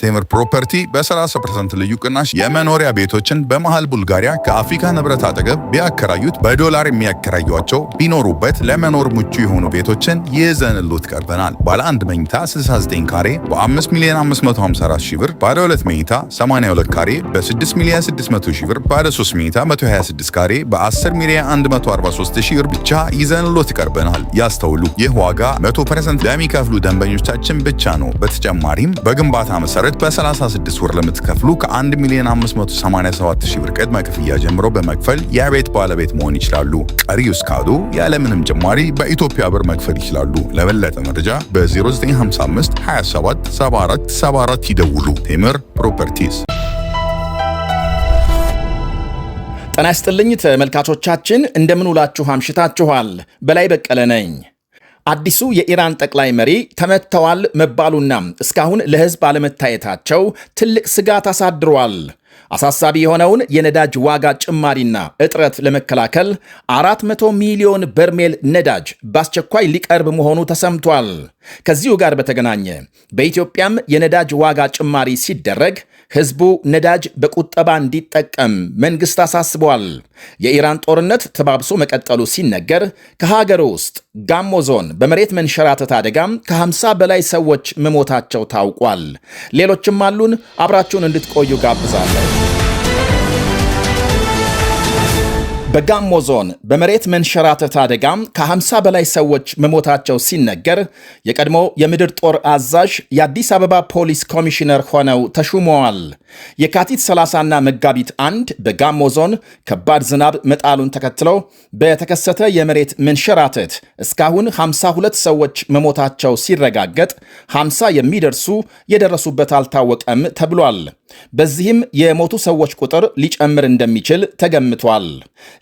ቴምር ፕሮፐርቲ በ30% ልዩ ቅናሽ የመኖሪያ ቤቶችን በመሃል ቡልጋሪያ ከአፍሪካ ንብረት አጠገብ ቢያከራዩት በዶላር የሚያከራዩቸው ቢኖሩበት ለመኖር ምቹ የሆኑ ቤቶችን ይዘንሉት ቀርበናል። ባለ 1 መኝታ 69 ካሬ በ5,554,000 ብር፣ ባለ 2 መኝታ 82 ካሬ በ6,600,000 ብር፣ ባለ 3 መኝታ 126 ካሬ በ10,143,000 ብር ብቻ ይዘንሎት ቀርበናል። ያስተውሉ፣ ይህ ዋጋ 100% ለሚከፍሉ ደንበኞቻችን ብቻ ነው። በተጨማሪም በግንባታ መሰረት በ36 ወር ለምትከፍሉ ከ1,587,000 ብር ቅድመ ክፍያ ጀምሮ በመክፈል የቤት ባለቤት መሆን ይችላሉ። ቀሪው እስካዱ ያለምንም ጭማሪ በኢትዮጵያ ብር መክፈል ይችላሉ። ለበለጠ መረጃ በ0955 27 74 74 ይደውሉ። ቴምር ፕሮፐርቲስ። ጤና ይስጥልኝ ተመልካቾቻችን፣ እንደምን ውላችሁ አምሽታችኋል? በላይ በቀለ ነኝ። አዲሱ የኢራን ጠቅላይ መሪ ተመተዋል መባሉና እስካሁን ለሕዝብ አለመታየታቸው ትልቅ ስጋት አሳድሯል። አሳሳቢ የሆነውን የነዳጅ ዋጋ ጭማሪና እጥረት ለመከላከል 400 ሚሊዮን በርሜል ነዳጅ በአስቸኳይ ሊቀርብ መሆኑ ተሰምቷል። ከዚሁ ጋር በተገናኘ በኢትዮጵያም የነዳጅ ዋጋ ጭማሪ ሲደረግ ሕዝቡ ነዳጅ በቁጠባ እንዲጠቀም መንግሥት አሳስቧል። የኢራን ጦርነት ተባብሶ መቀጠሉ ሲነገር ከሀገር ውስጥ ጋሞ ዞን በመሬት መንሸራተት አደጋም ከ50 በላይ ሰዎች መሞታቸው ታውቋል። ሌሎችም አሉን። አብራችሁን እንድትቆዩ ጋብዛለሁ። በጋሞ ዞን በመሬት መንሸራተት አደጋም ከ50 በላይ ሰዎች መሞታቸው ሲነገር የቀድሞ የምድር ጦር አዛዥ የአዲስ አበባ ፖሊስ ኮሚሽነር ሆነው ተሹመዋል። የካቲት 30ና መጋቢት 1 በጋሞ ዞን ከባድ ዝናብ መጣሉን ተከትሎ በተከሰተ የመሬት መንሸራተት እስካሁን 52 ሰዎች መሞታቸው ሲረጋገጥ 50 የሚደርሱ የደረሱበት አልታወቀም ተብሏል። በዚህም የሞቱ ሰዎች ቁጥር ሊጨምር እንደሚችል ተገምቷል።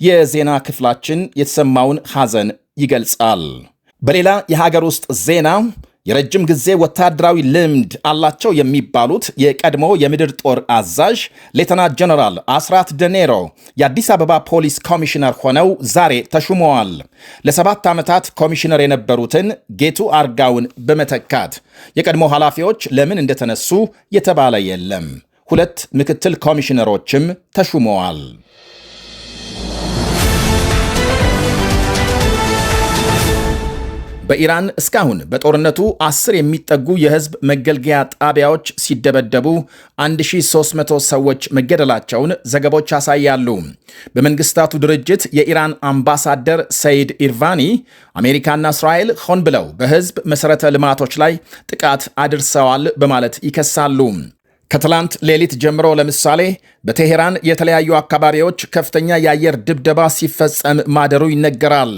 የዜና ክፍላችን የተሰማውን ሐዘን ይገልጻል። በሌላ የሀገር ውስጥ ዜና የረጅም ጊዜ ወታደራዊ ልምድ አላቸው የሚባሉት የቀድሞ የምድር ጦር አዛዥ ሌተና ጀነራል አስራት ደኔሮ የአዲስ አበባ ፖሊስ ኮሚሽነር ሆነው ዛሬ ተሹመዋል። ለ7 ዓመታት ኮሚሽነር የነበሩትን ጌቱ አርጋውን በመተካት የቀድሞ ኃላፊዎች ለምን እንደተነሱ የተባለ የለም። 2 ምክትል ኮሚሽነሮችም ተሹመዋል። በኢራን እስካሁን በጦርነቱ 10 የሚጠጉ የህዝብ መገልገያ ጣቢያዎች ሲደበደቡ 1300 ሰዎች መገደላቸውን ዘገቦች ያሳያሉ። በመንግስታቱ ድርጅት የኢራን አምባሳደር ሰይድ ኢርቫኒ አሜሪካና እስራኤል ሆን ብለው በህዝብ መሠረተ ልማቶች ላይ ጥቃት አድርሰዋል በማለት ይከሳሉ። ከትላንት ሌሊት ጀምሮ ለምሳሌ በቴሄራን የተለያዩ አካባቢዎች ከፍተኛ የአየር ድብደባ ሲፈጸም ማደሩ ይነገራል።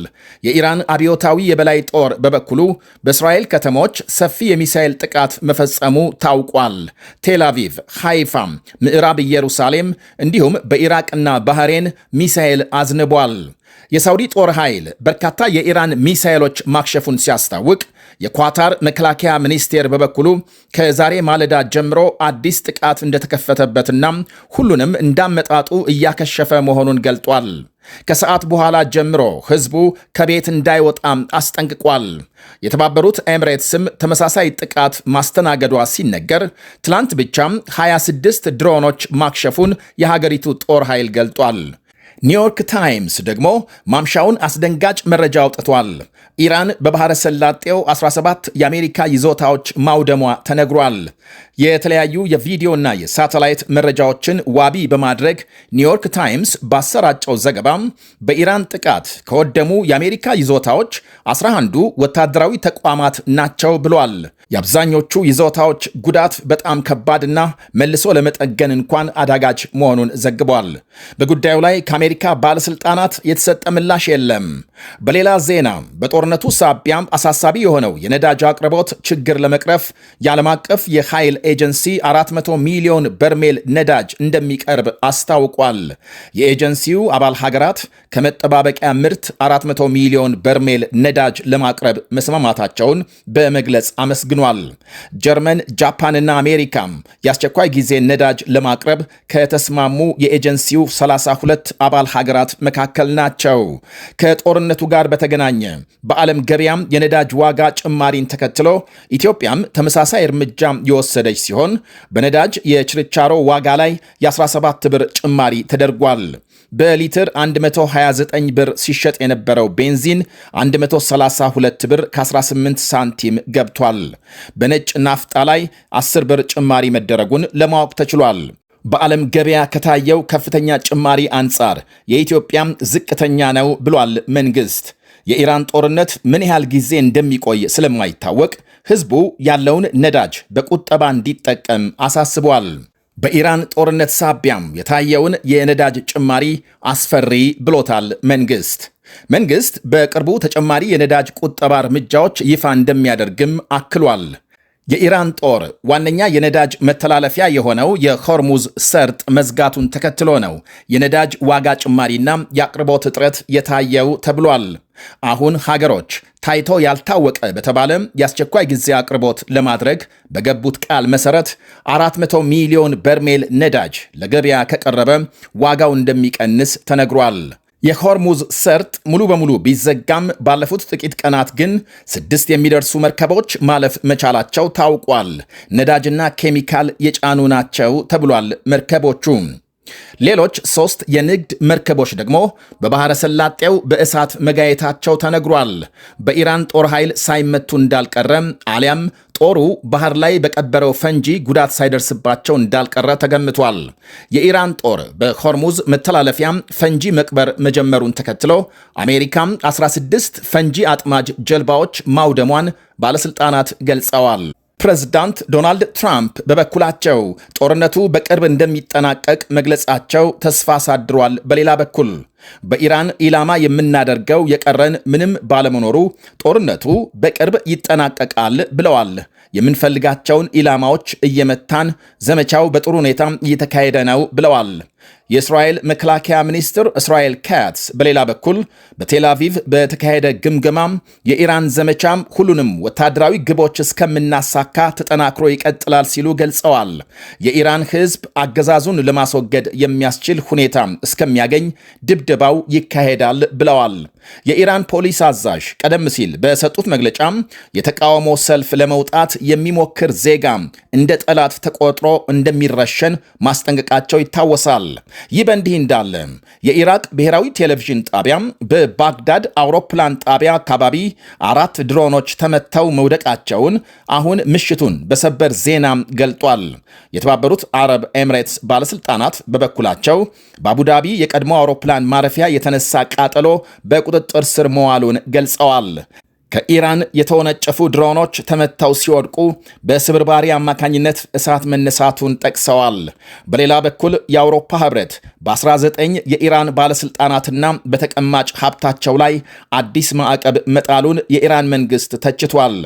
የኢራን አብዮታዊ የበላይ ጦር በበኩሉ በእስራኤል ከተሞች ሰፊ የሚሳኤል ጥቃት መፈጸሙ ታውቋል። ቴል አቪቭ፣ ሃይፋ፣ ምዕራብ ኢየሩሳሌም እንዲሁም በኢራቅና ባህሬን ሚሳኤል አዝንቧል። የሳውዲ ጦር ኃይል በርካታ የኢራን ሚሳኤሎች ማክሸፉን ሲያስታውቅ የኳታር መከላከያ ሚኒስቴር በበኩሉ ከዛሬ ማለዳ ጀምሮ አዲስ ጥቃት እንደተከፈተበትና ሁሉንም እንዳመጣጡ እያከሸፈ መሆኑን ገልጧል። ከሰዓት በኋላ ጀምሮ ሕዝቡ ከቤት እንዳይወጣም አስጠንቅቋል። የተባበሩት ኤምሬትስም ተመሳሳይ ጥቃት ማስተናገዷ ሲነገር ትላንት ብቻም 26 ድሮኖች ማክሸፉን የሀገሪቱ ጦር ኃይል ገልጧል። ኒውዮርክ ታይምስ ደግሞ ማምሻውን አስደንጋጭ መረጃ አውጥቷል። ኢራን በባሕረ ሰላጤው 17 የአሜሪካ ይዞታዎች ማውደሟ ተነግሯል። የተለያዩ የቪዲዮና የሳተላይት መረጃዎችን ዋቢ በማድረግ ኒውዮርክ ታይምስ ባሰራጨው ዘገባም በኢራን ጥቃት ከወደሙ የአሜሪካ ይዞታዎች 11ዱ ወታደራዊ ተቋማት ናቸው ብሏል። የአብዛኞቹ ይዞታዎች ጉዳት በጣም ከባድና መልሶ ለመጠገን እንኳን አዳጋች መሆኑን ዘግቧል። በጉዳዩ ላይ ከአሜሪካ ባለሥልጣናት የተሰጠ ምላሽ የለም። በሌላ ዜና በጦርነቱ ሳቢያም አሳሳቢ የሆነው የነዳጅ አቅርቦት ችግር ለመቅረፍ የዓለም አቀፍ የኃይል ኤጀንሲ 400 ሚሊዮን በርሜል ነዳጅ እንደሚቀርብ አስታውቋል። የኤጀንሲው አባል ሀገራት ከመጠባበቂያ ምርት 400 ሚሊዮን በርሜል ነዳጅ ለማቅረብ መስማማታቸውን በመግለጽ አመስግኗል። ጀርመን፣ ጃፓንና አሜሪካም የአስቸኳይ ጊዜ ነዳጅ ለማቅረብ ከተስማሙ የኤጀንሲው 32 አባል ሀገራት መካከል ናቸው። ከጦርነቱ ጋር በተገናኘ በዓለም ገበያም የነዳጅ ዋጋ ጭማሪን ተከትሎ ኢትዮጵያም ተመሳሳይ እርምጃ የወሰደች የቀጠለች ሲሆን በነዳጅ የችርቻሮ ዋጋ ላይ የ17 ብር ጭማሪ ተደርጓል። በሊትር 129 ብር ሲሸጥ የነበረው ቤንዚን 132 ብር ከ18 ሳንቲም ገብቷል። በነጭ ናፍጣ ላይ 10 ብር ጭማሪ መደረጉን ለማወቅ ተችሏል። በዓለም ገበያ ከታየው ከፍተኛ ጭማሪ አንጻር የኢትዮጵያም ዝቅተኛ ነው ብሏል መንግሥት። የኢራን ጦርነት ምን ያህል ጊዜ እንደሚቆይ ስለማይታወቅ ሕዝቡ ያለውን ነዳጅ በቁጠባ እንዲጠቀም አሳስቧል። በኢራን ጦርነት ሳቢያም የታየውን የነዳጅ ጭማሪ አስፈሪ ብሎታል መንግሥት በቅርቡ ተጨማሪ የነዳጅ ቁጠባ እርምጃዎች ይፋ እንደሚያደርግም አክሏል። የኢራን ጦር ዋነኛ የነዳጅ መተላለፊያ የሆነው የሆርሙዝ ሰርጥ መዝጋቱን ተከትሎ ነው የነዳጅ ዋጋ ጭማሪና የአቅርቦት እጥረት የታየው ተብሏል። አሁን ሀገሮች ታይቶ ያልታወቀ በተባለ የአስቸኳይ ጊዜ አቅርቦት ለማድረግ በገቡት ቃል መሰረት 400 ሚሊዮን በርሜል ነዳጅ ለገበያ ከቀረበ ዋጋው እንደሚቀንስ ተነግሯል። የሆርሙዝ ሰርጥ ሙሉ በሙሉ ቢዘጋም ባለፉት ጥቂት ቀናት ግን 6 የሚደርሱ መርከቦች ማለፍ መቻላቸው ታውቋል። ነዳጅና ኬሚካል የጫኑ ናቸው ተብሏል መርከቦቹ። ሌሎች 3 የንግድ መርከቦች ደግሞ በባሕረ ሰላጤው በእሳት መጋየታቸው ተነግሯል። በኢራን ጦር ኃይል ሳይመቱ እንዳልቀረ አሊያም ጦሩ ባህር ላይ በቀበረው ፈንጂ ጉዳት ሳይደርስባቸው እንዳልቀረ ተገምቷል። የኢራን ጦር በሆርሙዝ መተላለፊያም ፈንጂ መቅበር መጀመሩን ተከትሎ አሜሪካም 16 ፈንጂ አጥማጅ ጀልባዎች ማውደሟን ባለሥልጣናት ገልጸዋል። ፕሬዝዳንት ዶናልድ ትራምፕ በበኩላቸው ጦርነቱ በቅርብ እንደሚጠናቀቅ መግለጻቸው ተስፋ አሳድሯል። በሌላ በኩል በኢራን ኢላማ የምናደርገው የቀረን ምንም ባለመኖሩ ጦርነቱ በቅርብ ይጠናቀቃል ብለዋል። የምንፈልጋቸውን ኢላማዎች እየመታን ዘመቻው በጥሩ ሁኔታ እየተካሄደ ነው ብለዋል። የእስራኤል መከላከያ ሚኒስትር እስራኤል ካትስ በሌላ በኩል በቴል አቪቭ በተካሄደ ግምገማም የኢራን ዘመቻም ሁሉንም ወታደራዊ ግቦች እስከምናሳካ ተጠናክሮ ይቀጥላል ሲሉ ገልጸዋል። የኢራን ሕዝብ አገዛዙን ለማስወገድ የሚያስችል ሁኔታ እስከሚያገኝ ድብደባው ይካሄዳል ብለዋል። የኢራን ፖሊስ አዛዥ ቀደም ሲል በሰጡት መግለጫም የተቃውሞ ሰልፍ ለመውጣት የሚሞክር ዜጋ እንደ ጠላት ተቆጥሮ እንደሚረሸን ማስጠንቀቃቸው ይታወሳል። ይህ በእንዲህ እንዳለ የኢራቅ ብሔራዊ ቴሌቪዥን ጣቢያ በባግዳድ አውሮፕላን ጣቢያ አካባቢ 4 ድሮኖች ተመተው መውደቃቸውን አሁን ምሽቱን በሰበር ዜና ገልጧል። የተባበሩት አረብ ኤምሬትስ ባለስልጣናት በበኩላቸው በአቡዳቢ የቀድሞ አውሮፕላን ማረፊያ የተነሳ ቃጠሎ በቁጥጥር ስር መዋሉን ገልጸዋል። ከኢራን የተወነጨፉ ድሮኖች ተመተው ሲወድቁ በስብርባሪ አማካኝነት እሳት መነሳቱን ጠቅሰዋል። በሌላ በኩል የአውሮፓ ህብረት በ19 የኢራን ባለስልጣናትና በተቀማጭ ሀብታቸው ላይ አዲስ ማዕቀብ መጣሉን የኢራን መንግስት ተችቷል።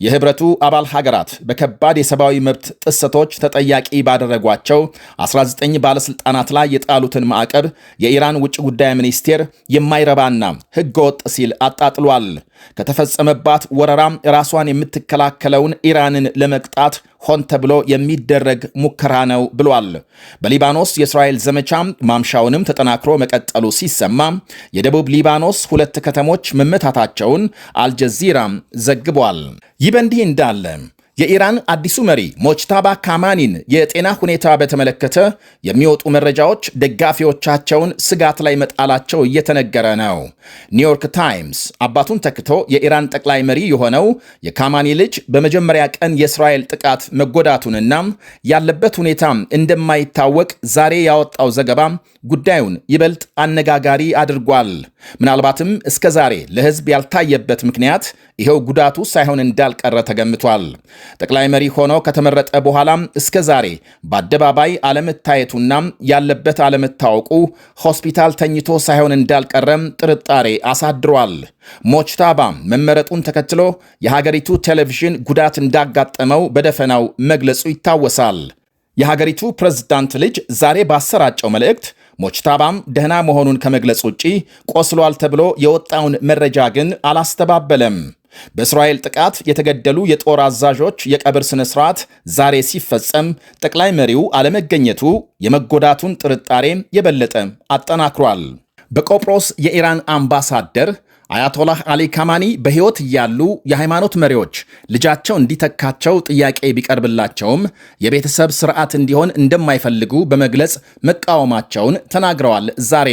የህብረቱ አባል ሀገራት በከባድ የሰብአዊ መብት ጥሰቶች ተጠያቂ ባደረጓቸው 19 ባለስልጣናት ላይ የጣሉትን ማዕቀብ የኢራን ውጭ ጉዳይ ሚኒስቴር የማይረባና ህገወጥ ሲል አጣጥሏል። ከተፈጸመባት ወረራም ራሷን የምትከላከለውን ኢራንን ለመቅጣት ሆን ተብሎ የሚደረግ ሙከራ ነው ብሏል። በሊባኖስ የእስራኤል ዘመቻ ማምሻውንም ተጠናክሮ መቀጠሉ ሲሰማ የደቡብ ሊባኖስ 2 ከተሞች መመታታቸውን አልጀዚራ ዘግቧል። ይህ በእንዲህ እንዳለ የኢራን አዲሱ መሪ ሞጅታባ ካማኒን የጤና ሁኔታ በተመለከተ የሚወጡ መረጃዎች ደጋፊዎቻቸውን ስጋት ላይ መጣላቸው እየተነገረ ነው። ኒውዮርክ ታይምስ አባቱን ተክቶ የኢራን ጠቅላይ መሪ የሆነው የካማኒ ልጅ በመጀመሪያ ቀን የእስራኤል ጥቃት መጎዳቱንና ያለበት ሁኔታ እንደማይታወቅ ዛሬ ያወጣው ዘገባ ጉዳዩን ይበልጥ አነጋጋሪ አድርጓል። ምናልባትም እስከ ዛሬ ለሕዝብ ያልታየበት ምክንያት ይኸው ጉዳቱ ሳይሆን እንዳልቀረ ተገምቷል። ጠቅላይ መሪ ሆኖ ከተመረጠ በኋላም እስከ ዛሬ በአደባባይ አለመታየቱና ያለበት አለመታወቁ ሆስፒታል ተኝቶ ሳይሆን እንዳልቀረም ጥርጣሬ አሳድሯል። ሞጅታባ መመረጡን ተከትሎ የሀገሪቱ ቴሌቪዥን ጉዳት እንዳጋጠመው በደፈናው መግለጹ ይታወሳል። የሀገሪቱ ፕሬዝዳንት ልጅ ዛሬ ባሰራጨው መልእክት ሞጅታባም ደህና መሆኑን ከመግለጽ ውጪ ቆስሏል ተብሎ የወጣውን መረጃ ግን አላስተባበለም። በእስራኤል ጥቃት የተገደሉ የጦር አዛዦች የቀብር ስነ ስርዓት ዛሬ ሲፈጸም ጠቅላይ መሪው አለመገኘቱ የመጎዳቱን ጥርጣሬ የበለጠ አጠናክሯል። በቆጵሮስ የኢራን አምባሳደር አያቶላህ አሊ ካማኒ በሕይወት እያሉ የሃይማኖት መሪዎች ልጃቸው እንዲተካቸው ጥያቄ ቢቀርብላቸውም የቤተሰብ ሥርዓት እንዲሆን እንደማይፈልጉ በመግለጽ መቃወማቸውን ተናግረዋል። ዛሬ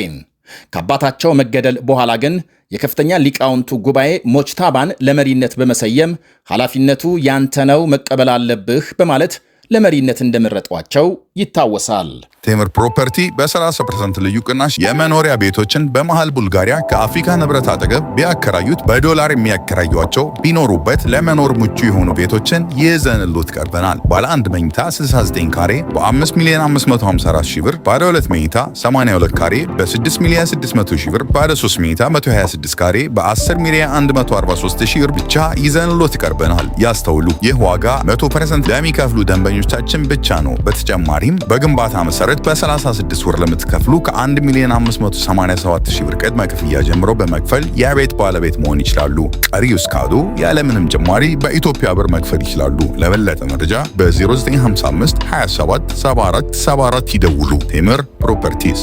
ከአባታቸው መገደል በኋላ ግን የከፍተኛ ሊቃውንቱ ጉባኤ ሞጅታባን ለመሪነት በመሰየም ኃላፊነቱ ያንተ ነው መቀበል አለብህ በማለት ለመሪነት እንደመረጧቸው ይታወሳል። ቴምር ፕሮፐርቲ በ30% ልዩ ቅናሽ የመኖሪያ ቤቶችን በመሃል ቡልጋሪያ ከአፍሪካ ህብረት አጠገብ ቢያከራዩት በዶላር የሚያከራዩቸው ቢኖሩበት ለመኖር ምቹ የሆኑ ቤቶችን ይዘንሎት ቀርበናል። ባለ 1 መኝታ 69 ካሬ በ5,554,000 ብር፣ ባለ 2 መኝታ 82 ካሬ በ6,600,000 ብር፣ ባለ 3 መኝታ 126 ካሬ በ10,143,000 ብር ብቻ ይዘንሎት ቀርበናል። ያስተውሉ፣ ይህ ዋጋ 100% ለሚከፍሉ ደንበኞቻችን ብቻ ነው። በተጨማሪም በግንባታ መሰረት በ36 ወር ለምትከፍሉ ከ1,587,000 ብር ቅድመ ክፍያ ጀምሮ በመክፈል የቤት ባለቤት መሆን ይችላሉ። ቀሪው እስካሉ ያለምንም ጭማሪ በኢትዮጵያ ብር መክፈል ይችላሉ። ለበለጠ መረጃ በ0955 27 74 74 ይደውሉ። ቴምር ፕሮፐርቲስ